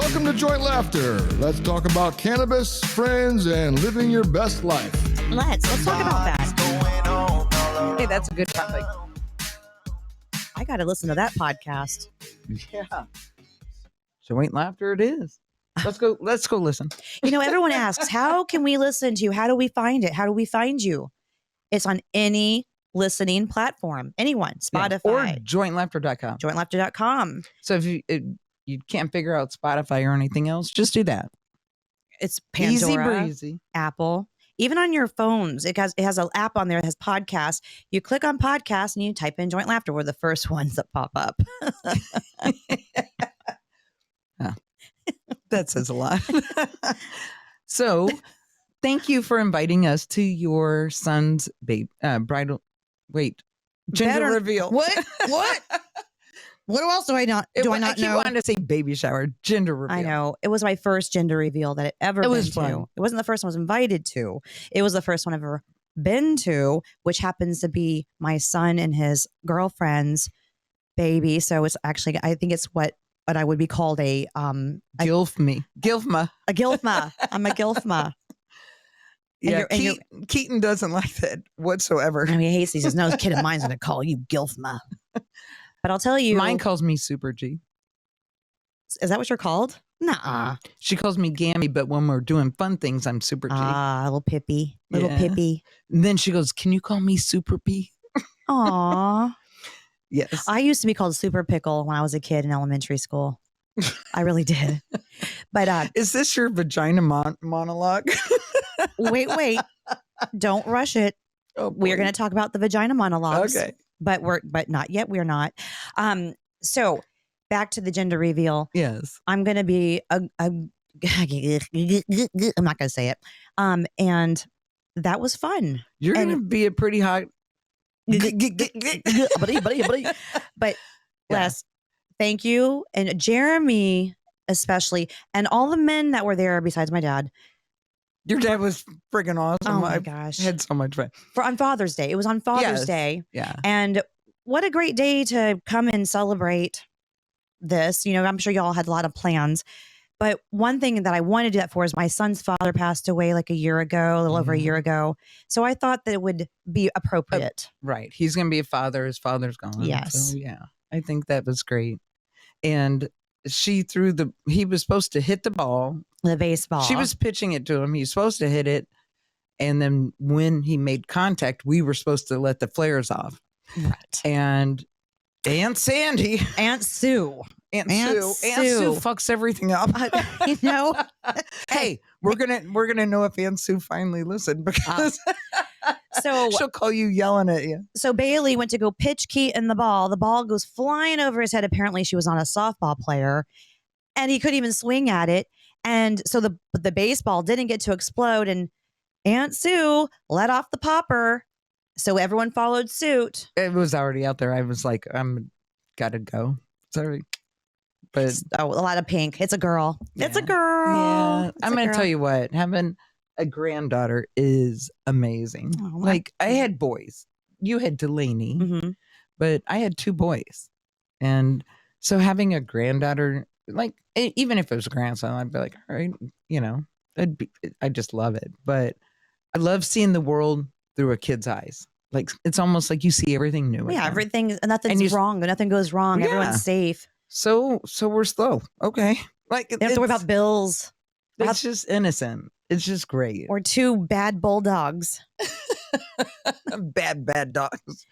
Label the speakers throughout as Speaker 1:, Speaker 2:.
Speaker 1: Welcome to Joint Laughter. Let's talk about cannabis, friends, and living your best life.
Speaker 2: Let's talk about that.
Speaker 3: Hey, that's a good topic.
Speaker 2: I got to listen to that podcast.
Speaker 3: Yeah. Joint Laughter it is. Let's go listen.
Speaker 2: You know, everyone asks, how can we listen to you? How do we find it? How do we find you? It's on any listening platform. Anyone. Spotify.
Speaker 3: Yeah. Or jointlaughter.com.
Speaker 2: Jointlaughter.com.
Speaker 3: So if you can't figure out Spotify or anything else, just do that.
Speaker 2: It's Pandora,
Speaker 3: easy breezy.
Speaker 2: Apple. Even on your phones, it has an app on there that has podcasts. You click on podcasts and you type in Joint Laughter. We're the first ones that pop up.
Speaker 3: Oh, that says a lot. So thank you for inviting us to your son's gender reveal.
Speaker 2: What? What else do I not
Speaker 3: I
Speaker 2: know?
Speaker 3: keep wanting to say baby shower, gender reveal.
Speaker 2: I know. It was my first gender reveal that it ever been
Speaker 3: was
Speaker 2: to.
Speaker 3: fun.
Speaker 2: It wasn't the first one I was invited to. It was the first one I've ever been to, which happens to be my son and his girlfriend's baby. So it's actually, I think it's what I would be called a
Speaker 3: Gilfma.
Speaker 2: A gilfma. I'm a gilfma.
Speaker 3: Yeah, Keaton doesn't like that whatsoever.
Speaker 2: I mean, he hates these. He says, no, this kid of mine's going to call you gilfma. But I'll tell you.
Speaker 3: Mine calls me Super G.
Speaker 2: Is that what you're called? Nuh-uh.
Speaker 3: She calls me Gammy, but when we're doing fun things, I'm Super G.
Speaker 2: Little Pippi. Little
Speaker 3: Yeah.
Speaker 2: Pippi.
Speaker 3: And then she goes, can you call me Super P?
Speaker 2: Aw.
Speaker 3: Yes.
Speaker 2: I used to be called Super Pickle when I was a kid in elementary school. I really did. But
Speaker 3: is this your vagina monologue?
Speaker 2: wait. Don't rush it.
Speaker 3: Oh,
Speaker 2: We're going to talk about the vagina monologues.
Speaker 3: Okay.
Speaker 2: But not yet. We're not. So back to the gender reveal.
Speaker 3: Yes.
Speaker 2: I'm going to be I'm not going to say it. And that was fun.
Speaker 3: You're going to be a pretty hot.
Speaker 2: But Les, thank you. And Jeremy, especially, and all the men that were there besides my dad.
Speaker 3: Your dad was friggin' awesome.
Speaker 2: Oh my
Speaker 3: I
Speaker 2: gosh.
Speaker 3: had so much fun.
Speaker 2: On Father's Day. It was on Father's Day.
Speaker 3: Yeah.
Speaker 2: And what a great day to come and celebrate this. You know, I'm sure y'all had a lot of plans. But one thing that I wanted to do that for is my son's father passed away like a year ago, a little over a year ago. So I thought that it would be appropriate.
Speaker 3: Right. He's going to be a father. His father's gone.
Speaker 2: Yes.
Speaker 3: So, yeah. I think that was great. And he was supposed to hit the ball.
Speaker 2: The baseball.
Speaker 3: She was pitching it to him. He was supposed to hit it. And then when he made contact, we were supposed to let the flares off.
Speaker 2: Right.
Speaker 3: And Aunt Sandy.
Speaker 2: Aunt Sue.
Speaker 3: Aunt Sue fucks everything up.
Speaker 2: You know?
Speaker 3: Hey, we're gonna know if Aunt Sue finally listened because
Speaker 2: so
Speaker 3: she'll call you yelling at you.
Speaker 2: So Bailey went to go pitch Keaton the ball. The ball goes flying over his head. Apparently she was on a softball player and he couldn't even swing at it. And so the baseball didn't get to explode and Aunt Sue let off the popper. So everyone followed suit.
Speaker 3: It was already out there. I was like, I'm gotta go. Sorry. But
Speaker 2: a lot of pink. It's a girl.
Speaker 3: Yeah.
Speaker 2: It's a girl.
Speaker 3: Yeah. I'm going to tell you what, having a granddaughter is amazing.
Speaker 2: Oh,
Speaker 3: like I had boys. You had Delaney, but I had two boys. And so having a granddaughter, like even if it was a grandson, I'd be like, all right, you know, I just love it. But I love seeing the world through a kid's eyes. Like it's almost like you see everything new.
Speaker 2: Yeah, nothing's wrong. Nothing goes wrong.
Speaker 3: Yeah.
Speaker 2: Everyone's safe.
Speaker 3: So we're slow. Okay. Like
Speaker 2: you don't have to worry about bills.
Speaker 3: It's just innocent. It's just great.
Speaker 2: Or two bad bulldogs.
Speaker 3: bad dogs.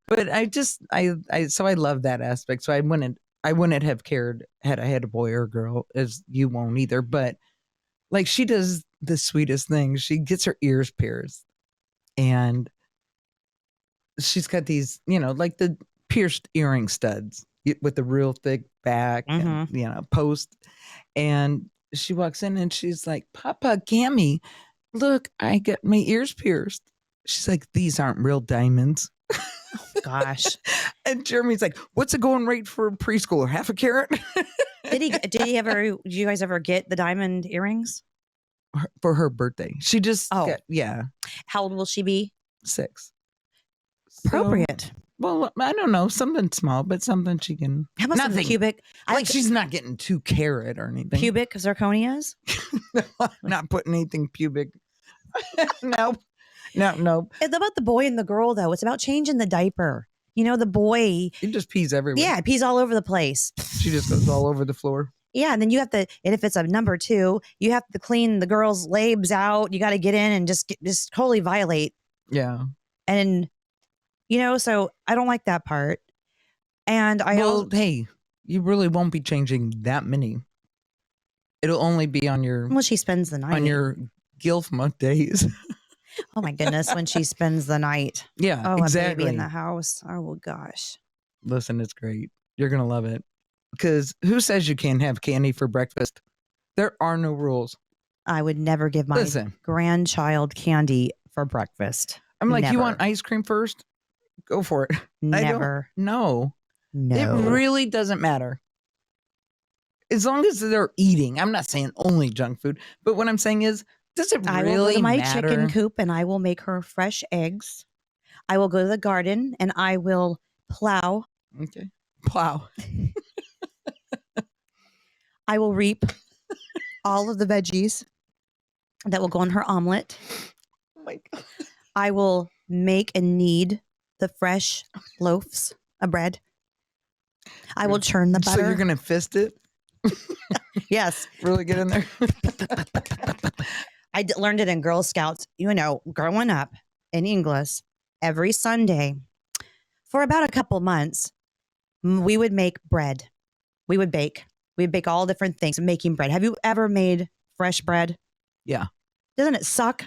Speaker 3: But I love that aspect. So I wouldn't have cared had I had a boy or a girl, as you won't either. But like she does the sweetest thing. She gets her ears pierced. And she's got these, you know, like the pierced earring studs with the real thick back and, you know, post. And she walks in and she's like, Papa, Gammy, look, I got my ears pierced. She's like, these aren't real diamonds.
Speaker 2: Oh, gosh.
Speaker 3: And Jeremy's like, what's the going rate for a preschooler? Half a carat?
Speaker 2: Did you guys ever get the diamond earrings?
Speaker 3: For her birthday. She just,
Speaker 2: yeah.
Speaker 3: How
Speaker 2: old will she be?
Speaker 3: 6.
Speaker 2: Appropriate.
Speaker 3: Well, I don't know, something small, but something she can.
Speaker 2: How about some
Speaker 3: Nothing.
Speaker 2: pubic? I
Speaker 3: Like she's not getting too carrot or anything.
Speaker 2: pubic zirconias.
Speaker 3: Not putting anything pubic. No.
Speaker 2: It's about the boy and the girl, though. It's about changing the diaper. The boy.
Speaker 3: It just pees everywhere.
Speaker 2: Yeah, it pees all over the place.
Speaker 3: She just goes all over the floor.
Speaker 2: Yeah, and then you have to, and if it's a number 2, you have to clean the girl's labes out. You got to get in and just totally violate.
Speaker 3: Yeah.
Speaker 2: And, so I don't like that part. And
Speaker 3: hey, you really won't be changing that many. It'll only be on your
Speaker 2: she spends the night.
Speaker 3: on your gilf month days.
Speaker 2: Oh my goodness, when she spends the night.
Speaker 3: Yeah,
Speaker 2: Oh,
Speaker 3: exactly.
Speaker 2: a baby in the house. Oh gosh.
Speaker 3: Listen, it's great. You're gonna love it. Because who says you can't have candy for breakfast? There are no rules.
Speaker 2: I would never give my grandchild candy for breakfast.
Speaker 3: I'm like,
Speaker 2: never.
Speaker 3: You want ice cream first? Go for it.
Speaker 2: Never.
Speaker 3: No.
Speaker 2: No.
Speaker 3: It really doesn't matter. As long as they're eating. I'm not saying only junk food, but what I'm saying is, does it really
Speaker 2: I will go to my
Speaker 3: matter?
Speaker 2: chicken coop and I will make her fresh eggs. I will go to the garden and I will plow.
Speaker 3: Okay. Plow.
Speaker 2: I will reap all of the veggies that will go in her omelet.
Speaker 3: Oh my God.
Speaker 2: I will make and knead the fresh loaves of bread. I will churn the butter.
Speaker 3: So you're going to fist it?
Speaker 2: Yes.
Speaker 3: Really get in there?
Speaker 2: I learned it in Girl Scouts, growing up in English. Every Sunday for about a couple months, we would make bread. We would bake. We'd bake all different things, making bread. Have you ever made fresh bread?
Speaker 3: Yeah.
Speaker 2: Doesn't it suck?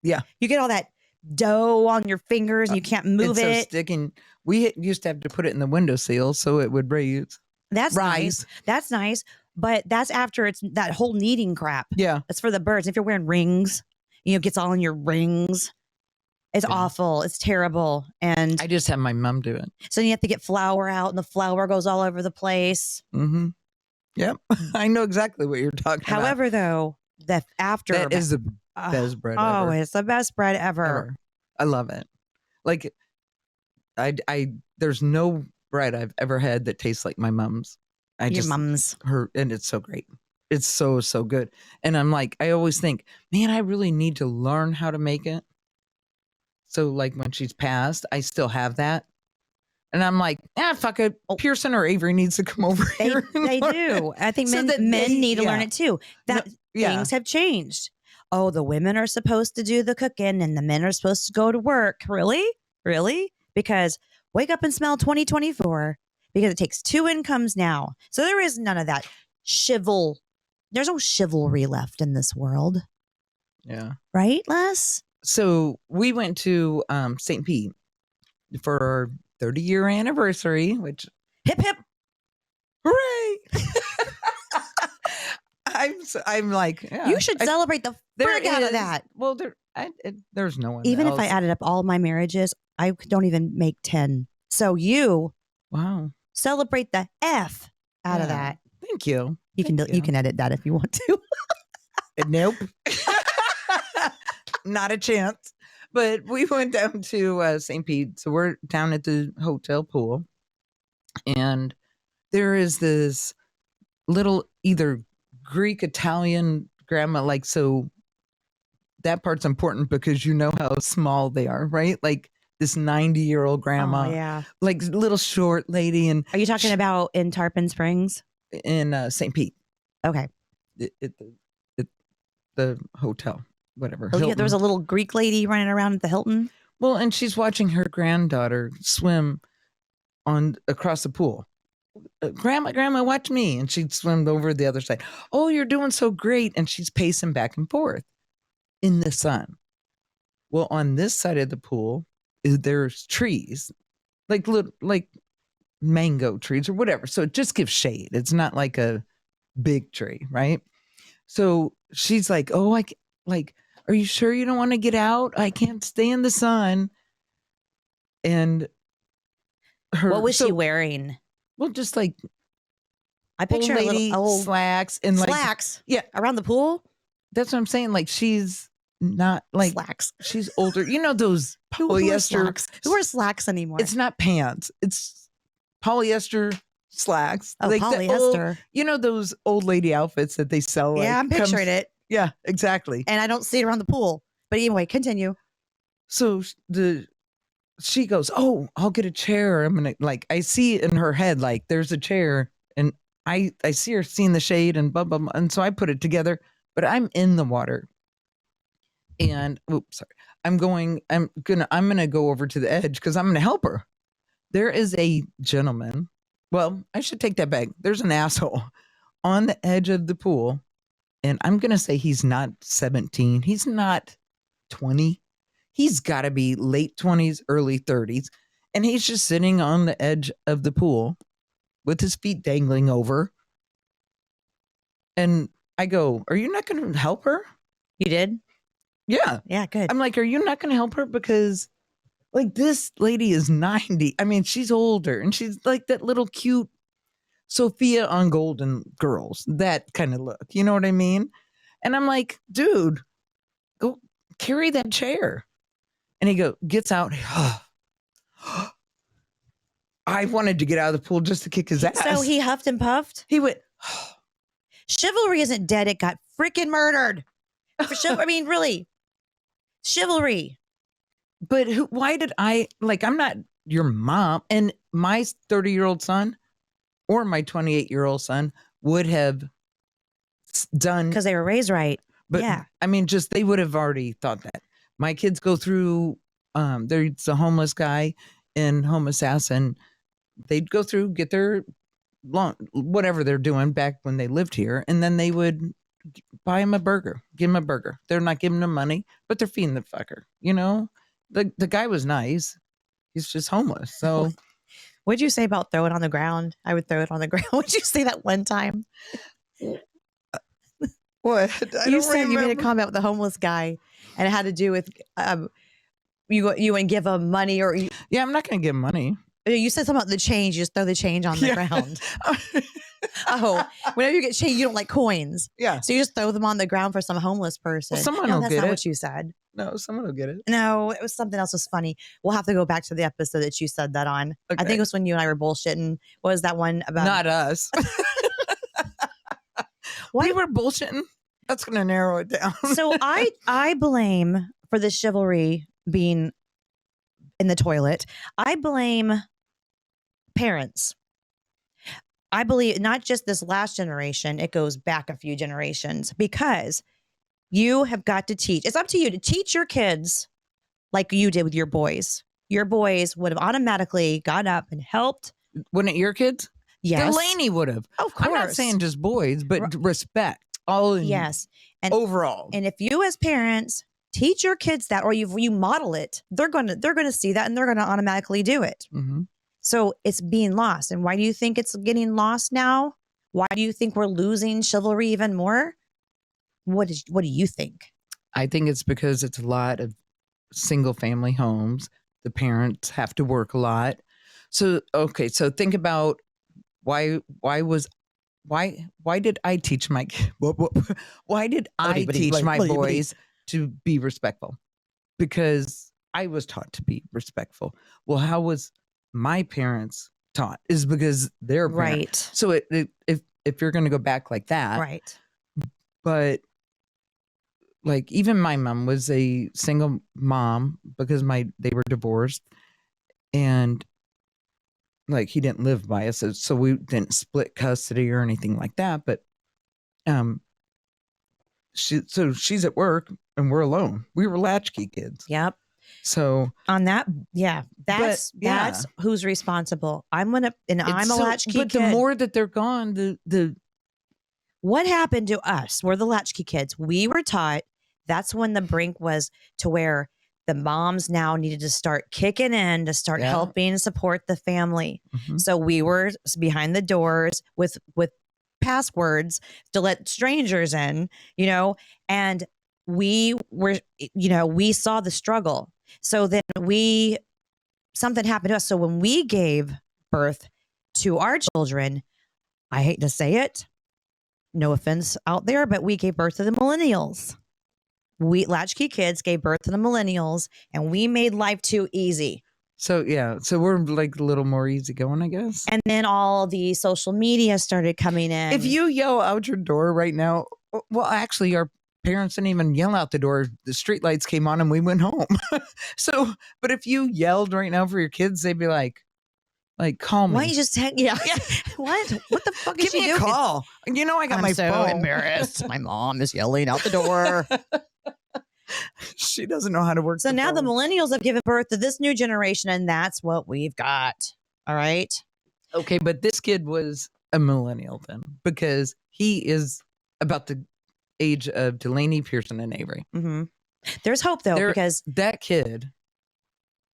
Speaker 3: Yeah.
Speaker 2: You get all that dough on your fingers and you can't move
Speaker 3: it's
Speaker 2: it.
Speaker 3: So sticking. We used to have to put it in the windowsill so it would raise.
Speaker 2: That's
Speaker 3: rise.
Speaker 2: Nice. That's nice. But that's after it's that whole kneading crap.
Speaker 3: Yeah.
Speaker 2: It's for the birds. If you're wearing rings, it gets all in your rings. It's awful. It's terrible. And
Speaker 3: I just have my mom do it.
Speaker 2: So you have to get flour out and the flour goes all over the place.
Speaker 3: Mm-hmm. Yep. I know exactly what you're talking about.
Speaker 2: However, though, that
Speaker 3: is the best bread ever.
Speaker 2: Oh, it's the best bread ever.
Speaker 3: I love it. Like I there's no bread I've ever had that tastes like my mom's.
Speaker 2: Your mom's.
Speaker 3: And it's so great. It's so good. And I'm like, I always think, man, I really need to learn how to make it. So like when she's passed, I still have that. And I'm like, fuck it. Pearson or Avery needs to come over here.
Speaker 2: They do. I think men need to learn it too. Things have changed. Oh, the women are supposed to do the cooking and the men are supposed to go to work. Really? Really? Because wake up and smell 2024 because it takes 2 incomes now. So there is none of that There's no chivalry left in this world.
Speaker 3: Yeah.
Speaker 2: Right, Les?
Speaker 3: So we went to St. Pete for our 30-year anniversary, which
Speaker 2: hip hip,
Speaker 3: hooray! I'm like,
Speaker 2: you should celebrate the frig out of that.
Speaker 3: Well, there's no one.
Speaker 2: Even
Speaker 3: else.
Speaker 2: if I added up all my marriages, I don't even make 10. So you, celebrate the F out of that.
Speaker 3: Thank you.
Speaker 2: You can edit that if you want to.
Speaker 3: Nope. Not a chance. But we went down to St. Pete. So we're down at the hotel pool. And there is this little either Greek, Italian grandma. Like, so that part's important because you know how small they are, right? Like this 90-year-old grandma.
Speaker 2: Oh, yeah.
Speaker 3: Like little short lady. And
Speaker 2: are you talking about in Tarpon Springs?
Speaker 3: In St. Pete.
Speaker 2: Okay.
Speaker 3: The hotel. Whatever.
Speaker 2: Oh, yeah, there was a little Greek lady running around at the Hilton.
Speaker 3: Well, and she's watching her granddaughter swim across the pool. Grandma, watch me. And she'd swim over the other side. Oh, you're doing so great. And she's pacing back and forth in the sun. Well, on this side of the pool, there's trees, like mango trees or whatever. So it just gives shade. It's not like a big tree, right? So she's like, oh, are you sure you don't want to get out? I can't stay in the sun. And
Speaker 2: what was she wearing?
Speaker 3: Well, just like
Speaker 2: I picture
Speaker 3: old lady
Speaker 2: old
Speaker 3: slacks and
Speaker 2: slacks.
Speaker 3: Yeah,
Speaker 2: around the pool.
Speaker 3: That's what I'm saying. Like she's not like
Speaker 2: slacks.
Speaker 3: she's older. You know those
Speaker 2: Who wears
Speaker 3: polyester.
Speaker 2: slacks? Who wears slacks anymore?
Speaker 3: It's not pants. It's polyester slacks.
Speaker 2: Oh,
Speaker 3: like the
Speaker 2: polyester.
Speaker 3: you know those old lady outfits that they sell.
Speaker 2: Yeah, I'm picturing it.
Speaker 3: Yeah, exactly.
Speaker 2: And I don't see it around the pool. But anyway, continue.
Speaker 3: So she goes, "Oh, I'll get a chair." I'm gonna like I see in her head like there's a chair, and I see her seeing the shade and blah blah blah, and so I put it together. But I'm in the water, and oops, sorry. I'm gonna go over to the edge because I'm gonna help her. There is a gentleman. Well, I should take that back. There's an asshole on the edge of the pool, and I'm gonna say he's not 17. He's not 20. He's got to be late 20s, early 30s. And he's just sitting on the edge of the pool with his feet dangling over. And I go, "Are you not going to help her?"
Speaker 2: You did?
Speaker 3: Yeah.
Speaker 2: Yeah, good.
Speaker 3: I'm like, "Are you not going to help her?" Because like this lady is 90. I mean, she's older and she's like that little cute Sophia on Golden Girls, that kind of look. You know what I mean? And I'm like, "Dude, go carry that chair." And he gets out. I wanted to get out of the pool just to kick his ass.
Speaker 2: So he huffed and puffed?
Speaker 3: He went,
Speaker 2: Chivalry isn't dead. It got freaking murdered. I mean, really. Chivalry.
Speaker 3: but why did I'm not your mom. And my 30-year-old son or my 28-year-old son would have done.
Speaker 2: Because they were raised right.
Speaker 3: But
Speaker 2: yeah.
Speaker 3: I mean, just they would have already thought that. My kids go through, there's a homeless guy in Home Assassin. They'd go through, get their whatever they're doing back when they lived here. And then they would buy him a burger, give him a burger. They're not giving him money, but they're feeding the fucker. You know, the guy was nice. He's just homeless. So
Speaker 2: what'd you say about throw it on the ground? I would throw it on the ground. Would you say that one time?
Speaker 3: What?
Speaker 2: You said you made a comment with the homeless guy, and it had to do with you wouldn't give him money, or
Speaker 3: yeah, I'm not going to give him money.
Speaker 2: You said something about the change. You just throw the change on the ground. Oh, whenever you get change, you don't like coins.
Speaker 3: Yeah,
Speaker 2: so you just throw them on the ground for some homeless person.
Speaker 3: Well, someone
Speaker 2: no,
Speaker 3: will
Speaker 2: that's
Speaker 3: get
Speaker 2: not
Speaker 3: it.
Speaker 2: what you said.
Speaker 3: No, someone will get it.
Speaker 2: No, it was something else. Was funny. We'll have to go back to the episode that you said that on.
Speaker 3: Okay.
Speaker 2: I think it was when you and I were bullshitting. What was that one about?
Speaker 3: Not us.
Speaker 2: What?
Speaker 3: We were bullshitting. That's going to narrow it down.
Speaker 2: So I blame for the chivalry being in the toilet. I blame parents. I believe not just this last generation, it goes back a few generations, because you have got to teach. It's up to you to teach your kids like you did with your boys. Your boys would have automatically got up and helped.
Speaker 3: Wouldn't your kids?
Speaker 2: Yes.
Speaker 3: Delaney would have.
Speaker 2: Of course.
Speaker 3: I'm not saying just boys, but respect. All in
Speaker 2: yes. And
Speaker 3: overall.
Speaker 2: And if you as parents teach your kids that, or you model it, they're gonna see that and they're gonna automatically do it.
Speaker 3: Mm-hmm.
Speaker 2: So it's being lost. And why do you think it's getting lost now? Why do you think we're losing chivalry even more? What do you think?
Speaker 3: I think it's because it's a lot of single family homes. The parents have to work a lot. So okay, so think about why did I teach my why did I teach my boys to be respectful? Because I was taught to be respectful. Well, how was my parents taught? Is because they're
Speaker 2: right.
Speaker 3: So if you're going to go back like that,
Speaker 2: right?
Speaker 3: But like even my mom was a single mom because they were divorced, and like he didn't live by us, so we didn't split custody or anything like that. But she's at work and we're alone. We were latchkey kids.
Speaker 2: Yep.
Speaker 3: So
Speaker 2: on that, yeah, that's who's responsible. I'm a latchkey kid.
Speaker 3: But the more that they're gone, the
Speaker 2: what happened to us? We're the latchkey kids. We were taught. That's when the brink was to where the moms now needed to start kicking in to start helping and support the family. Mm-hmm. So we were behind the doors with passwords to let strangers in, and we were, we saw the struggle. So then something happened to us. So when we gave birth to our children, I hate to say it, no offense out there, but we gave birth to the millennials. We latchkey kids gave birth to the millennials, and we made life too easy.
Speaker 3: So yeah, so we're like a little more easygoing, I guess.
Speaker 2: And then all the social media started coming in.
Speaker 3: If you yell out your door right now, well, actually, our parents didn't even yell out the door. The street lights came on and we went home. So, but if you yelled right now for your kids, they'd be like, call me.
Speaker 2: Why don't you just yeah. What the fuck is
Speaker 3: Give
Speaker 2: she
Speaker 3: me
Speaker 2: doing?
Speaker 3: a call. You know, I got
Speaker 2: I'm
Speaker 3: my
Speaker 2: so
Speaker 3: phone.
Speaker 2: embarrassed. My mom is yelling out the door.
Speaker 3: She doesn't know how to work.
Speaker 2: So
Speaker 3: the
Speaker 2: now the
Speaker 3: phone.
Speaker 2: millennials have given birth to this new generation, and that's what we've got. All right.
Speaker 3: Okay, but this kid was a millennial then, because he is about the age of Delaney, Pearson, and Avery.
Speaker 2: Mm-hmm. There's hope though, because
Speaker 3: that kid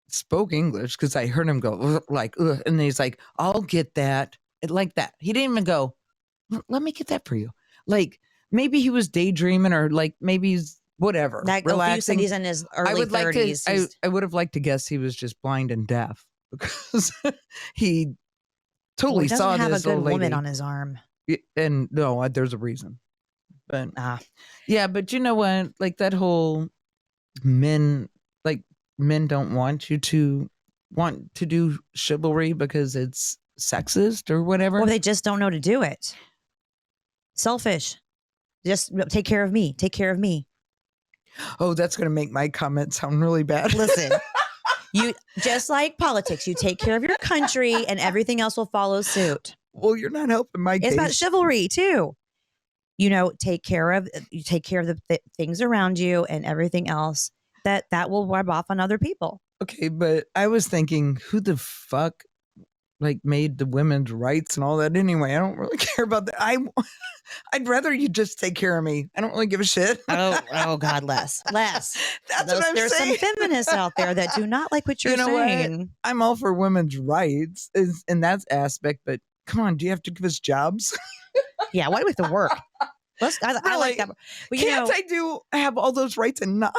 Speaker 3: spoke English, because I heard him go like, ugh, and he's like, "I'll get that," like that. He didn't even go, "Let me get that for you." Like maybe he was daydreaming, or like maybe he's whatever,
Speaker 2: that
Speaker 3: relaxing.
Speaker 2: he's in his early 30s.
Speaker 3: I would have liked to guess he was just blind and deaf, because he totally
Speaker 2: he doesn't
Speaker 3: saw
Speaker 2: have
Speaker 3: this
Speaker 2: a good
Speaker 3: old lady.
Speaker 2: woman on his arm.
Speaker 3: And no, there's a reason. But
Speaker 2: yeah,
Speaker 3: but you know what? Like that whole men don't want you to do chivalry because it's sexist or whatever.
Speaker 2: or they just don't know to do it. Selfish. Just take care of me. Take care of me.
Speaker 3: Oh, that's going to make my comment sound really bad.
Speaker 2: Listen, you just like politics, you take care of your country and everything else will follow suit.
Speaker 3: Well, you're not helping my case.
Speaker 2: It's about chivalry too. Take care of the things around you and everything else that will rub off on other people.
Speaker 3: Okay, but I was thinking, who the fuck made the women's rights and all that anyway? I don't really care about that. I'd rather you just take care of me. I don't really give a shit.
Speaker 2: Oh God, less.
Speaker 3: That's what I'm
Speaker 2: there's
Speaker 3: saying.
Speaker 2: some feminists out there that do not like what you're saying.
Speaker 3: What? I'm all for women's rights in that aspect, but come on, do you have to give us jobs?
Speaker 2: Yeah, why do we have to work? I like that. But,
Speaker 3: I have all those rights and not?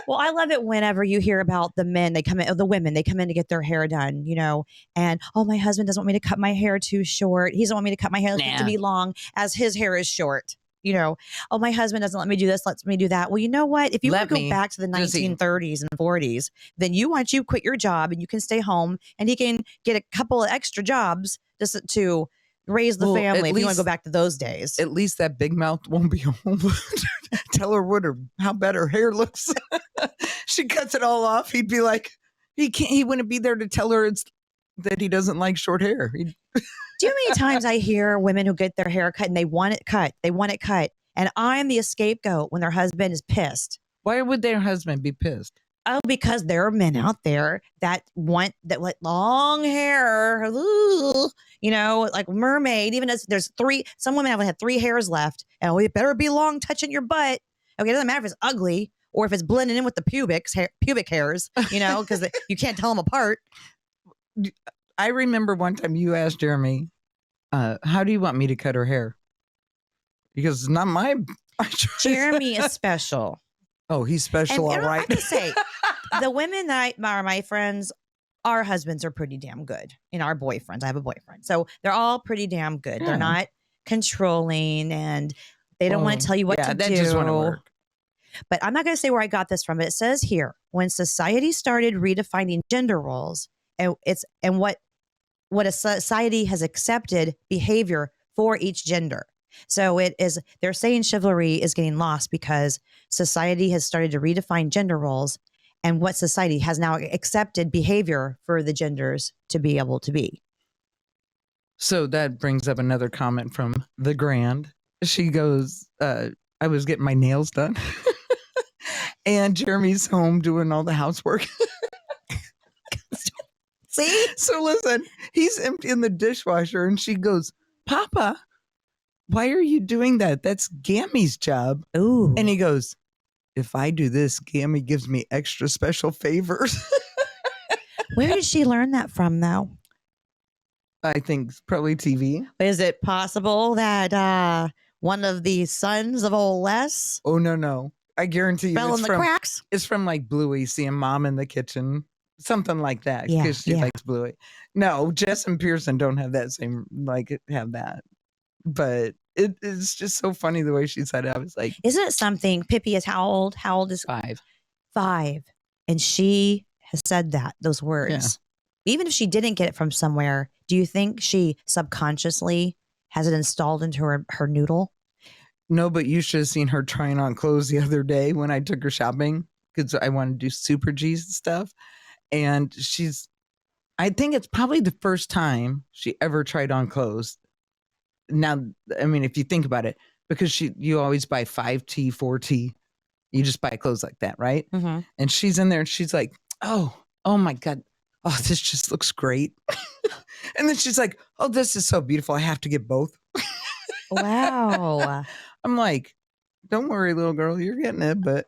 Speaker 2: Well, I love it whenever you hear about the men, the women, they come in to get their hair done, and, oh, my husband doesn't want me to cut my hair too short. He doesn't want me to cut my hair to be long as his hair is short. Oh, my husband doesn't let me do this, lets me do that. Well, you know what? If you want to go back to the 1930s and 40s, then you quit your job and you can stay home and he can get a couple of extra jobs just to raise the family. If you want to go back to those days,
Speaker 3: at least that big mouth won't be home. Tell her how bad her hair looks. She cuts it all off. He'd be like, he wouldn't be there to tell her that he doesn't like short hair.
Speaker 2: Do you know how many times I hear women who get their hair cut and they want it cut? They want it cut. And I'm the scapegoat when their husband is pissed.
Speaker 3: Why would their husband be pissed?
Speaker 2: Oh, because there are men out there that want long hair, like mermaid. Even as there's some women haven't had 3 hairs left, and it better be long, touching your butt. Okay, it doesn't matter if it's ugly or if it's blending in with the pubic hairs, because you can't tell them apart.
Speaker 3: I remember one time you asked Jeremy, "How do you want me to cut her hair?" Because it's not my choice.
Speaker 2: Jeremy is special.
Speaker 3: Oh, he's special, all right.
Speaker 2: I have to say, the women that are my friends, our husbands are pretty damn good. Our boyfriends, I have a boyfriend. So they're all pretty damn good. Yeah. They're not controlling and they don't want to tell you what to do.
Speaker 3: That just wouldn't work.
Speaker 2: But I'm not going to say where I got this from. But it says here, when society started redefining gender roles and what a society has accepted behavior for each gender. So they're saying chivalry is getting lost because society has started to redefine gender roles and what society has now accepted behavior for the genders to be able to be.
Speaker 3: So that brings up another comment from the Grand. She goes, I was getting my nails done and Jeremy's home doing all the housework.
Speaker 2: See?
Speaker 3: So listen, he's emptying the dishwasher and she goes, "Papa, why are you doing that? That's Gammy's job."
Speaker 2: Ooh.
Speaker 3: And he goes, "If I do this, Gammy gives me extra special favors."
Speaker 2: Where did she learn that from, though?
Speaker 3: I think probably TV.
Speaker 2: Is it possible that one of the sons of old Les?
Speaker 3: Oh, no. I guarantee you
Speaker 2: fell in the cracks?
Speaker 3: It's from like Bluey seeing Mom in the kitchen. Something like that.
Speaker 2: Yeah,
Speaker 3: because she likes Bluey. No, Jess and Pearson don't have that same, have that. But it's just so funny the way she said it. I was like,
Speaker 2: Isn't it something? Pippi is how old? How old is
Speaker 3: 5.
Speaker 2: 5? And she has said those words. Even if she didn't get it from somewhere, do you think she subconsciously has it installed into her noodle?
Speaker 3: No, but you should have seen her trying on clothes the other day when I took her shopping because I wanted to do Super G's and stuff. And I think it's probably the first time she ever tried on clothes. Now, I mean, if you think about it, because you always buy 5T, 4T, you just buy clothes like that, right?
Speaker 2: Mm-hmm.
Speaker 3: And she's in there and she's like, oh my God. Oh, this just looks great. And then she's like, oh, this is so beautiful. I have to get both.
Speaker 2: Wow.
Speaker 3: I'm like, don't worry, little girl, you're getting it. But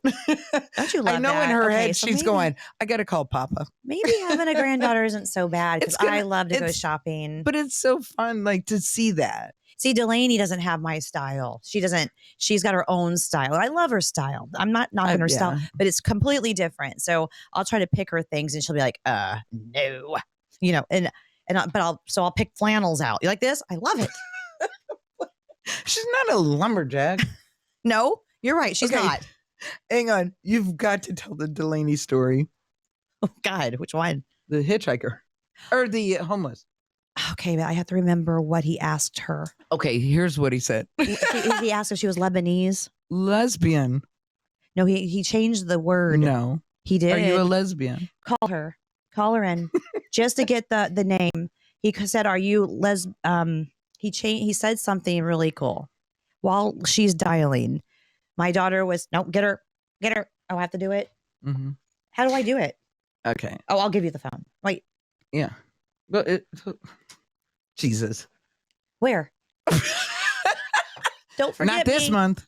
Speaker 2: Don't you love
Speaker 3: I know
Speaker 2: that?
Speaker 3: in her
Speaker 2: Okay,
Speaker 3: head,
Speaker 2: so
Speaker 3: she's
Speaker 2: maybe-
Speaker 3: going, I got to call Papa.
Speaker 2: Maybe having a granddaughter isn't so bad because I love to go shopping.
Speaker 3: But it's so fun, like, to see that.
Speaker 2: See, Delaney doesn't have my style. She doesn't. She's got her own style. I love her style. I'm not knocking her style, but it's completely different. So I'll try to pick her things, and she'll be like, no, I'll pick flannels out. You like this? I love it.
Speaker 3: She's not a lumberjack.
Speaker 2: No, you're right. She's
Speaker 3: Okay.
Speaker 2: not.
Speaker 3: Hang on, you've got to tell the Delaney story.
Speaker 2: Oh God, which one?
Speaker 3: The hitchhiker or the homeless.
Speaker 2: Okay, but I have to remember what he asked her.
Speaker 3: Okay, here's what he said.
Speaker 2: He asked if she was Lebanese.
Speaker 3: Lesbian.
Speaker 2: No, he changed the word.
Speaker 3: No.
Speaker 2: He did.
Speaker 3: Are you a lesbian?
Speaker 2: Call her in just to get the name. He said, "Are you He said something really cool while she's dialing. My daughter was get her. Oh, I have to do it.
Speaker 3: Mm-hmm.
Speaker 2: How do I do it?
Speaker 3: Okay.
Speaker 2: Oh, I'll give you the phone. Wait,
Speaker 3: Yeah. But Jesus.
Speaker 2: where? Don't forget
Speaker 3: Not this
Speaker 2: me.
Speaker 3: month.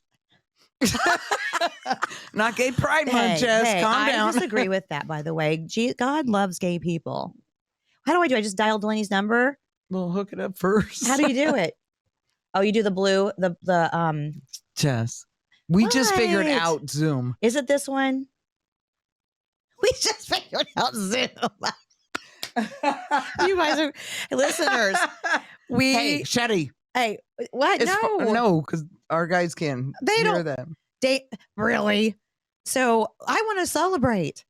Speaker 3: Not Gay Pride Month, Jess. Calm
Speaker 2: I
Speaker 3: down.
Speaker 2: disagree with that, by the way. God loves gay people. How do I do? I just dial Delaney's number.
Speaker 3: We'll hook it up first.
Speaker 2: How do you do it? Oh, you do the blue,
Speaker 3: Jess. We just figured
Speaker 2: What?
Speaker 3: out Zoom.
Speaker 2: Is it this one? We just figured out Zoom. You guys are listeners.
Speaker 3: Hey, Shetty.
Speaker 2: Hey, what?
Speaker 3: No, because our guys can
Speaker 2: They
Speaker 3: hear
Speaker 2: don't-
Speaker 3: them.
Speaker 2: Really? So I want to celebrate.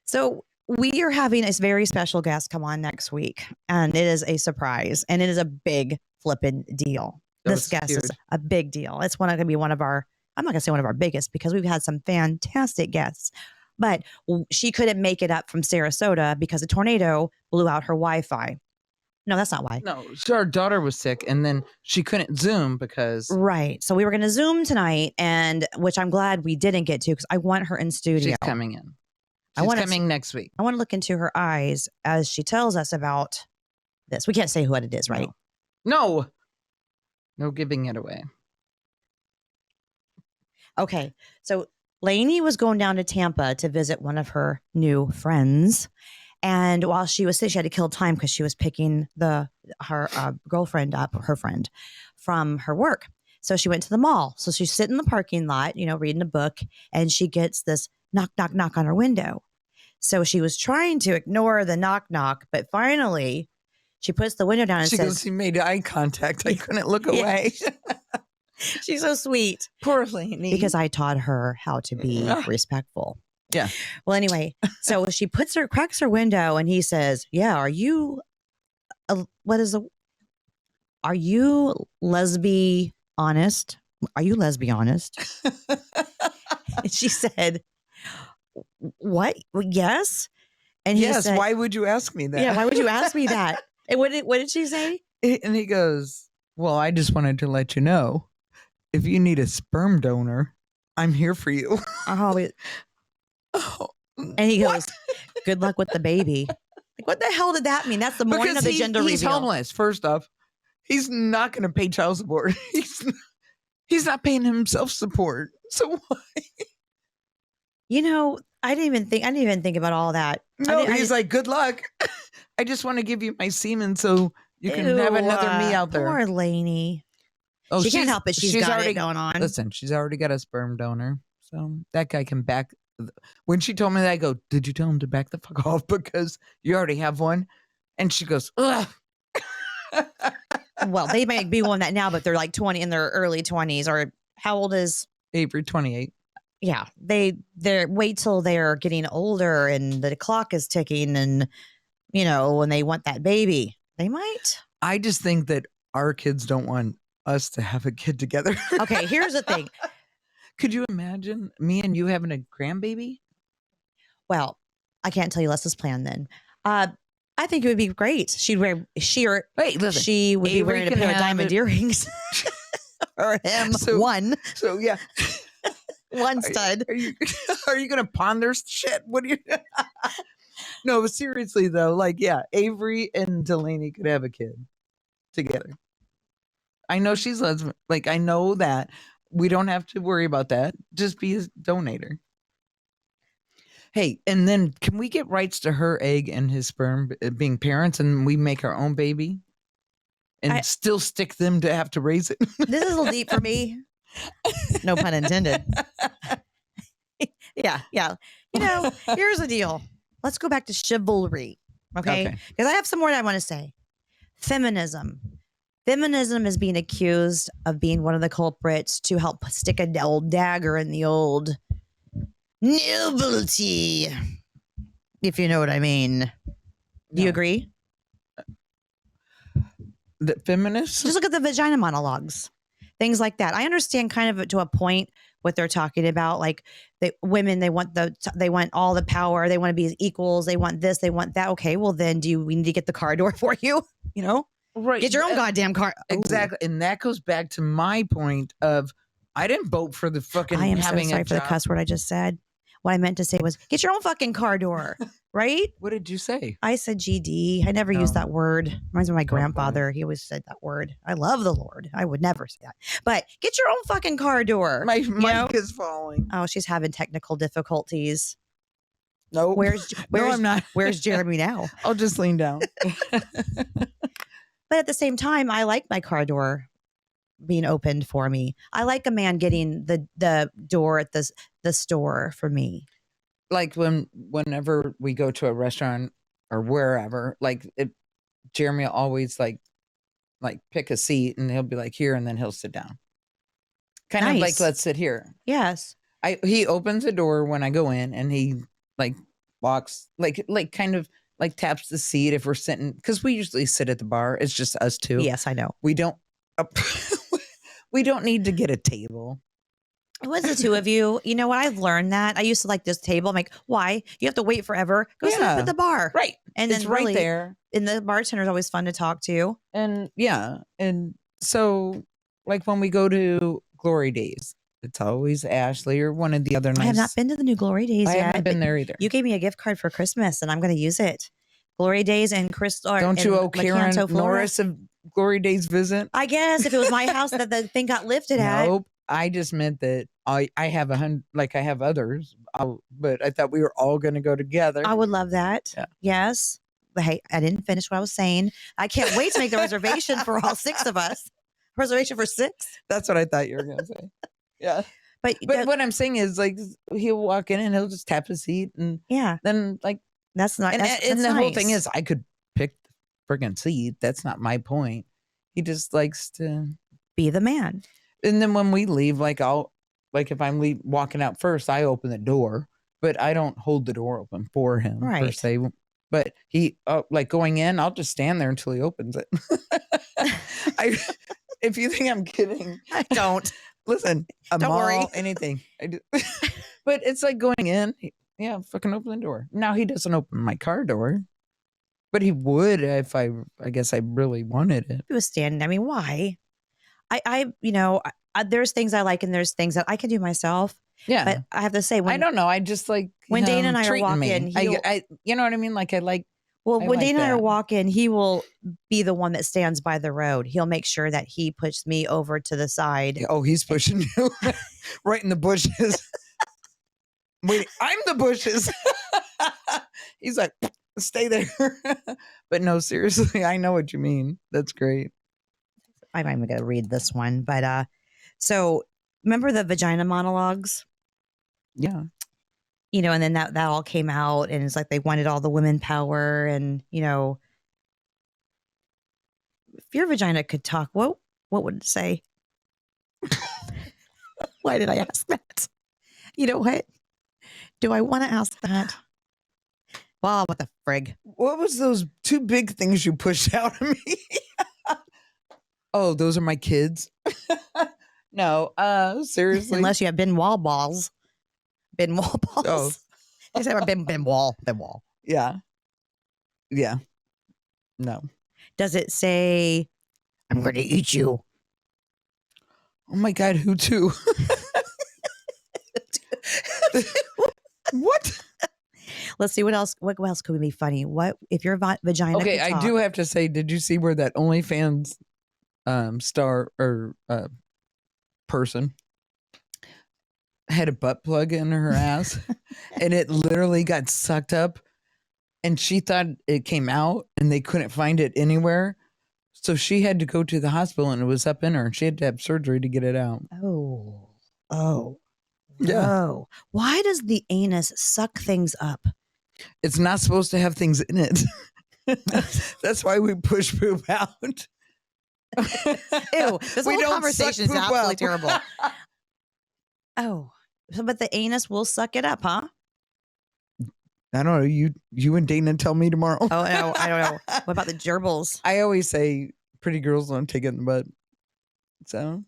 Speaker 2: So we are having a very special guest come on next week, and it is a surprise, and it is a big flipping deal. This guest is a big deal. It's going to be one of our, I'm not going to say one of our biggest because we've had some fantastic guests, but she couldn't make it up from Sarasota because a tornado blew out her Wi-Fi. No, that's not why.
Speaker 3: No, so our daughter was sick, and then she couldn't Zoom because
Speaker 2: Right. So we were going to Zoom tonight, and which I'm glad we didn't get to because I want her in studio.
Speaker 3: she's coming in.
Speaker 2: I
Speaker 3: She's
Speaker 2: wanna
Speaker 3: coming next week.
Speaker 2: I want to look into her eyes as she tells us about this. We can't say what it is, right?
Speaker 3: No. No giving it away.
Speaker 2: Okay. So Lainey was going down to Tampa to visit one of her new friends. And while she was sick, she had to kill time because she was picking her girlfriend up, her friend, from her work. So she went to the mall. So she's sitting in the parking lot, reading a book, and she gets this knock, knock, knock on her window. So she was trying to ignore the knock, knock, but finally she puts the window down and
Speaker 3: She
Speaker 2: says,
Speaker 3: goes, she made eye contact. I couldn't look away.
Speaker 2: she's so sweet.
Speaker 3: Poor Lainey.
Speaker 2: Because I taught her how to be respectful.
Speaker 3: Yeah.
Speaker 2: Well, anyway, so she cracks her window, and he says, "Yeah, are you lesbian honest? Are you lesbian honest?" And she said, "What? Well, yes." And he
Speaker 3: yes.
Speaker 2: said,
Speaker 3: Why would you ask me that?
Speaker 2: "Yeah, why would you ask me that?" And what did she say?
Speaker 3: And he goes, well, I just wanted to let you know, if you need a sperm donor, I'm here for you.
Speaker 2: Oh, and he goes, "Good luck with the baby." Like, what the hell did that mean? That's the morning of the gender
Speaker 3: he's
Speaker 2: reveal.
Speaker 3: homeless. First off, he's not going to pay child support. He's not paying himself support. So why?
Speaker 2: I didn't even think about all that.
Speaker 3: No, he's like, good luck. I just want to give you my semen so you can have another me out there.
Speaker 2: Poor Lainey.
Speaker 3: Oh,
Speaker 2: She can't help it. She's got
Speaker 3: already
Speaker 2: it going on.
Speaker 3: Listen, she's already got a sperm donor. So that guy can back. When she told me that, I go, did you tell him to back the fuck off because you already have one? And she goes, ugh.
Speaker 2: Well, they might be one that now, but they're like 20 in their early 20s. Or how old is
Speaker 3: Avery 28.
Speaker 2: Yeah, they're wait till they're getting older and the clock is ticking, and when they want that baby, they might.
Speaker 3: I just think that our kids don't want us to have a kid together.
Speaker 2: Okay, here's the thing.
Speaker 3: Could you imagine me and you having a grandbaby?
Speaker 2: Well, I can't tell you Leslie's plan then. I think it would be great. She would
Speaker 3: Listen,
Speaker 2: be
Speaker 3: Avery
Speaker 2: wearing a
Speaker 3: can
Speaker 2: pair of
Speaker 3: have
Speaker 2: diamond
Speaker 3: it.
Speaker 2: earrings. Or him,
Speaker 3: So-
Speaker 2: one
Speaker 3: So yeah,
Speaker 2: stud.
Speaker 3: are you gonna pawn their shit? What do you? No, but seriously though, like Avery and Delaney could have a kid together. I know she's lesbian. Like I know that we don't have to worry about that. Just be a donator. Hey, and then can we get rights to her egg and his sperm being parents, and we make our own baby, and still stick them to have to raise it?
Speaker 2: This is a little deep for me. No pun intended. Yeah. Here's the deal. Let's go back to chivalry. Okay. Because I have some more that I want to say. Feminism. Feminism is being accused of being one of the culprits to help stick an old dagger in the old nobility. If you know what I mean. Do you agree?
Speaker 3: The feminists?
Speaker 2: Just look at the vagina monologues. Things like that. I understand kind of to a point what they're talking about. Like women, they want all the power. They want to be equals. They want this. They want that. Okay, well then, we need to get the car door for you?
Speaker 3: Right.
Speaker 2: Get your own goddamn car.
Speaker 3: Exactly, and that goes back to my point of I didn't vote for the fucking.
Speaker 2: I am
Speaker 3: having
Speaker 2: so sorry
Speaker 3: a
Speaker 2: for the
Speaker 3: job.
Speaker 2: cuss word I just said. What I meant to say was get your own fucking car door. Right?
Speaker 3: What did you say?
Speaker 2: I said GD. I never used that word. Reminds me of my grandfather. He always said that word. I love the Lord. I would never say that. But get your own fucking car door.
Speaker 3: My mic is falling.
Speaker 2: Oh, she's having technical difficulties.
Speaker 3: No,
Speaker 2: no,
Speaker 3: I'm not.
Speaker 2: Where's Jeremy now?
Speaker 3: I'll just lean down.
Speaker 2: But at the same time, I like my car door being opened for me. I like a man getting the door at the store for me.
Speaker 3: Like whenever we go to a restaurant or wherever, like Jeremy will always like pick a seat and he'll be like here, and then he'll sit down. Kind of like, let's sit here.
Speaker 2: Yes.
Speaker 3: He opens the door when I go in, and he like walks like kind of like taps the seat if we're sitting, because we usually sit at the bar. It's just us two.
Speaker 2: Yes, I know.
Speaker 3: We don't we don't need to get a table.
Speaker 2: It was the two of you. You know what? I've learned that. I used to like this table. I'm like, why? You have to wait forever. Go sit up at the bar.
Speaker 3: Right.
Speaker 2: And
Speaker 3: it's
Speaker 2: then
Speaker 3: right there.
Speaker 2: And the bartender's always fun to talk to.
Speaker 3: And and so like when we go to Glory Days, it's always Ashley or one of the other nice.
Speaker 2: I have not been to the new Glory Days yet.
Speaker 3: I haven't been there either.
Speaker 2: You gave me a gift card for Christmas, and I'm going to use it. Glory Days and Crystal.
Speaker 3: Don't you owe Karen
Speaker 2: Lecanto,
Speaker 3: Norris a Glory Days visit?
Speaker 2: I guess if it was my house that the thing got lifted at.
Speaker 3: Nope. I just meant that I have 100, like I have others, but I thought we were all going to go together.
Speaker 2: I would love that.
Speaker 3: Yeah.
Speaker 2: Yes. But hey, I didn't finish what I was saying. I can't wait to make the reservation for all 6 of us. Reservation for 6.
Speaker 3: That's what I thought you were going to say. Yeah.
Speaker 2: But
Speaker 3: what I'm saying is, like, he'll walk in and he'll just tap his seat, and then like
Speaker 2: that's not.
Speaker 3: And the whole thing is, I could pick the friggin' seat. That's not my point. He just likes to
Speaker 2: be the man.
Speaker 3: And then when we leave, like if I'm walking out first, I open the door, but I don't hold the door open for him per se. But he like going in, I'll just stand there until he opens it. If you think I'm kidding,
Speaker 2: I don't.
Speaker 3: Listen, a
Speaker 2: don't
Speaker 3: mall,
Speaker 2: worry.
Speaker 3: anything. I do. But it's like going in. Fucking open the door. Now he doesn't open my car door, but he would if I guess I really wanted it.
Speaker 2: He was standing. I mean, why? I there's things I like and there's things that I can do myself.
Speaker 3: Yeah,
Speaker 2: but I have to say,
Speaker 3: I don't know. I just like
Speaker 2: when Dana and I are walking.
Speaker 3: I you know what I mean. Like I like.
Speaker 2: Well, when Dana and I are walking, he will be the one that stands by the road. He'll make sure that he pushes me over to the side.
Speaker 3: Oh, he's pushing you right in the bushes. Wait, I'm the bushes. He's like, stay there. But no, seriously, I know what you mean. That's great.
Speaker 2: I'm even going to read this one. But so remember the vagina monologues?
Speaker 3: Yeah.
Speaker 2: And then that all came out, and it's like they wanted all the women power and, your vagina could talk, what would it say? Why did I ask that? You know what? Do I want to ask that? Well, what the frig?
Speaker 3: What was those two big things you pushed out of me? Oh, those are my kids. No, seriously.
Speaker 2: Unless you have bin wall balls. Bin wall balls.
Speaker 3: Oh.
Speaker 2: They say bin wall.
Speaker 3: Yeah. Yeah. No.
Speaker 2: Does it say, I'm going to eat you?
Speaker 3: Oh my God, who too? What?
Speaker 2: Let's see what else. What else could be funny? What if your vagina?
Speaker 3: Okay,
Speaker 2: could
Speaker 3: I
Speaker 2: talk,
Speaker 3: do have to say, did you see where that OnlyFans star or person had a butt plug in her ass and it literally got sucked up and she thought it came out and they couldn't find it anywhere. So she had to go to the hospital and it was up in her and she had to have surgery to get it out.
Speaker 2: Oh,
Speaker 3: Yeah.
Speaker 2: oh. Why does the anus suck things up?
Speaker 3: It's not supposed to have things in it. That's why we push poop out.
Speaker 2: Ew, this
Speaker 3: We
Speaker 2: whole
Speaker 3: don't
Speaker 2: conversation is
Speaker 3: suck poop
Speaker 2: absolutely
Speaker 3: up.
Speaker 2: terrible. Oh, but the anus will suck it up, huh?
Speaker 3: I don't know. You and Dana tell me tomorrow.
Speaker 2: Oh, no, I don't know. What about the gerbils?
Speaker 3: I always say pretty girls don't take it in the butt. So,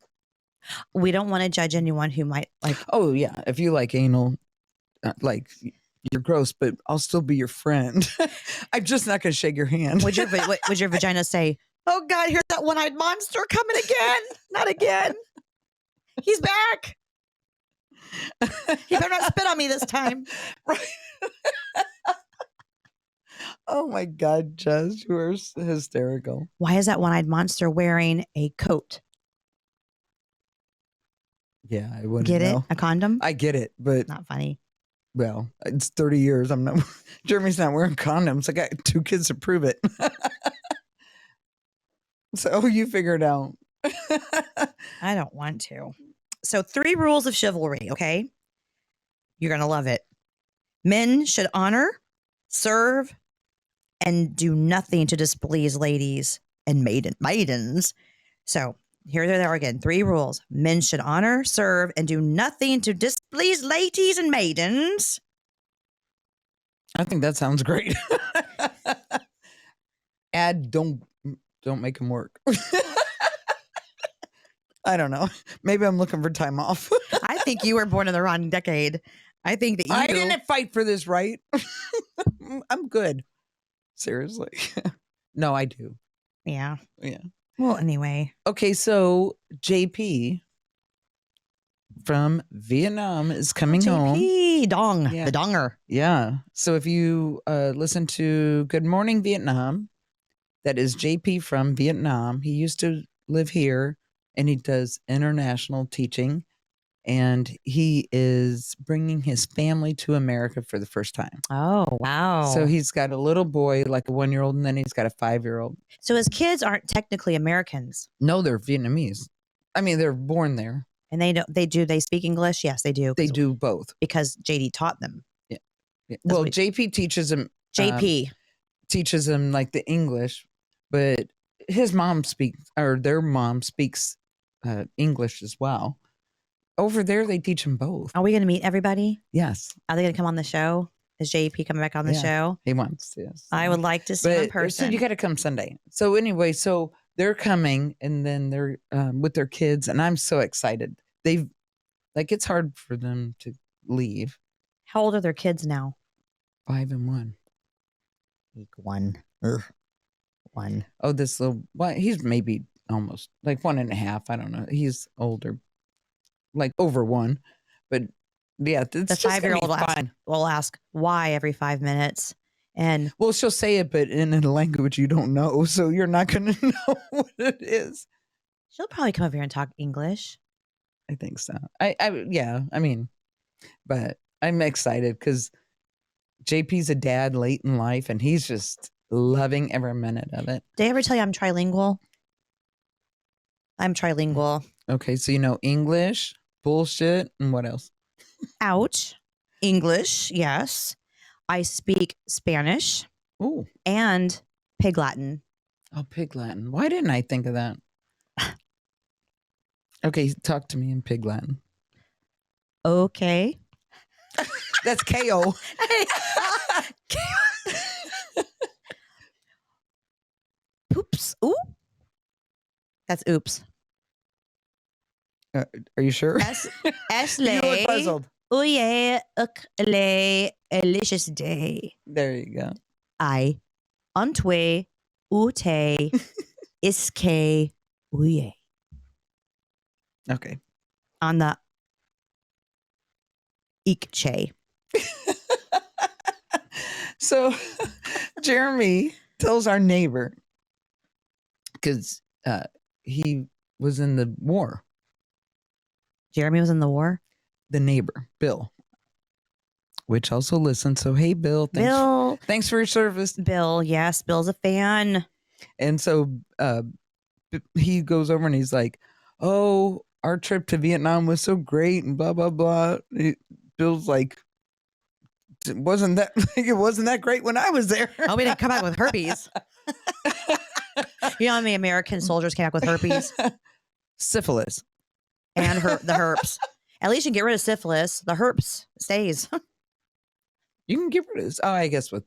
Speaker 2: We don't want to judge anyone who might like.
Speaker 3: oh yeah, if you like anal, like you're gross, but I'll still be your friend. I'm just not going to shake your hand.
Speaker 2: Would your vagina say, "Oh God, here's that one-eyed monster coming again? Not again. He's back. He better not spit on me this time."
Speaker 3: Right. Oh my God, Jess, you are hysterical.
Speaker 2: Why is that one-eyed monster wearing a coat?
Speaker 3: Yeah, I wouldn't
Speaker 2: Get
Speaker 3: know.
Speaker 2: it? A condom?
Speaker 3: I get it, but
Speaker 2: Not funny.
Speaker 3: well, it's 30 years. I'm not. Jeremy's not wearing condoms. I got 2 kids to prove it. So you figure it out.
Speaker 2: I don't want to. So 3 rules of chivalry, okay? You're going to love it. Men should honor, serve, and do nothing to displease ladies and maidens. So here they are again. 3 rules. Men should honor, serve, and do nothing to displease ladies and maidens.
Speaker 3: I think that sounds great. Add don't make him work. I don't know. Maybe I'm looking for time off.
Speaker 2: I think you were born in the wrong decade. I think that you
Speaker 3: I didn't fight for this, right? I'm good. Seriously. No, I do.
Speaker 2: Yeah.
Speaker 3: Yeah.
Speaker 2: Well, anyway.
Speaker 3: Okay, so JP from Vietnam is coming home.
Speaker 2: JP Dong,
Speaker 3: Yeah.
Speaker 2: the donger.
Speaker 3: Yeah. So if you listen to Good Morning Vietnam, that is JP from Vietnam. He used to live here and he does international teaching. And he is bringing his family to America for the first time.
Speaker 2: Oh, wow.
Speaker 3: So he's got a little boy, like a 1-year-old, and then he's got a 5-year-old.
Speaker 2: So his kids aren't technically Americans.
Speaker 3: No, they're Vietnamese. I mean, they're born there.
Speaker 2: And they speak English? Yes, they do.
Speaker 3: They do both.
Speaker 2: Because JD taught them.
Speaker 3: Yeah. Well,
Speaker 2: what-
Speaker 3: JP teaches them.
Speaker 2: JP.
Speaker 3: Teaches them like the English, but his mom their mom speaks English as well. Over there, they teach them both.
Speaker 2: Are we going to meet everybody?
Speaker 3: Yes.
Speaker 2: Are they going to come on the show? Is JP coming back on the
Speaker 3: Yeah.
Speaker 2: show?
Speaker 3: He wants, yes.
Speaker 2: I would like to see him in
Speaker 3: So
Speaker 2: person.
Speaker 3: you got to come Sunday. So anyway, so they're coming and then they're with their kids and I'm so excited. It's hard for them to leave.
Speaker 2: How old are their kids now?
Speaker 3: 5 and 1.
Speaker 2: One. Ugh. 1.
Speaker 3: Oh, this little, he's maybe almost like 1.5. I don't know. He's older, like over 1. But yeah, it's
Speaker 2: The
Speaker 3: just
Speaker 2: 5-year-old
Speaker 3: fine.
Speaker 2: will ask why every 5 minutes. And
Speaker 3: Well, she'll say it, but in a language you don't know. So you're not going to know what it is.
Speaker 2: she'll probably come over here and talk English.
Speaker 3: I think so. But I'm excited because JP's a dad late in life and he's just loving every minute of it.
Speaker 2: Did I ever tell you I'm trilingual? I'm trilingual.
Speaker 3: Okay, so you know English, bullshit, and what else?
Speaker 2: Ouch. English, yes. I speak Spanish
Speaker 3: Oh,
Speaker 2: and Pig Latin.
Speaker 3: Oh, Pig Latin. Why didn't I think of that? Okay, talk to me in Pig Latin.
Speaker 2: Okay.
Speaker 3: That's KO.
Speaker 2: Oops. Ooh. That's oops.
Speaker 3: Are you sure? You look puzzled.
Speaker 2: Oh yeah. Le delicious day.
Speaker 3: There you go.
Speaker 2: I untwe ute iske uye.
Speaker 3: Okay.
Speaker 2: On the ikche.
Speaker 3: So Jeremy tells our neighbor, because he was in the war.
Speaker 2: Jeremy was in the war.
Speaker 3: The neighbor, Bill, which also listens. So, hey, Bill, thanks for your service.
Speaker 2: Bill, yes, Bill's a fan.
Speaker 3: And so he goes over and he's like, oh, our trip to Vietnam was so great and blah, blah, blah. Bill's like, it wasn't that great when I was there.
Speaker 2: Oh, we didn't come back with herpes. You know how many American soldiers came back with herpes?
Speaker 3: Syphilis.
Speaker 2: And the herpes. At least you can get rid of syphilis. The herpes stays.
Speaker 3: You can get rid of this. Oh, I guess with,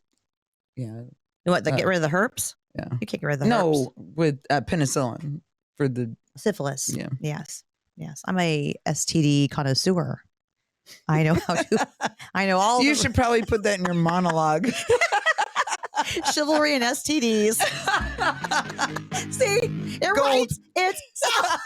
Speaker 3: yeah.
Speaker 2: What, get rid of the herpes?
Speaker 3: Yeah.
Speaker 2: You can't get rid of the herpes.
Speaker 3: No, with penicillin for the
Speaker 2: syphilis.
Speaker 3: Yeah.
Speaker 2: Yes. Yes. I'm a STD connoisseur. I know how to. I know all.
Speaker 3: You should probably put that in your monologue.
Speaker 2: Chivalry and STDs. See, it writes itself.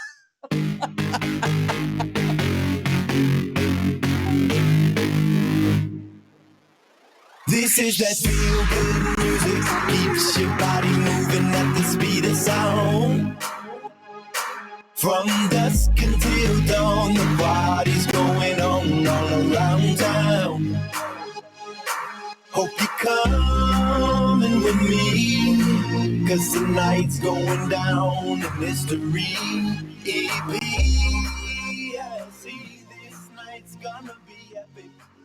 Speaker 4: This is that feel good music, keeps your body moving at the speed of sound. From dusk until dawn, the party's going on all around town. Hope you're coming with me, 'cause tonight's going down in history. EP, yeah, see, this night's gonna be epic.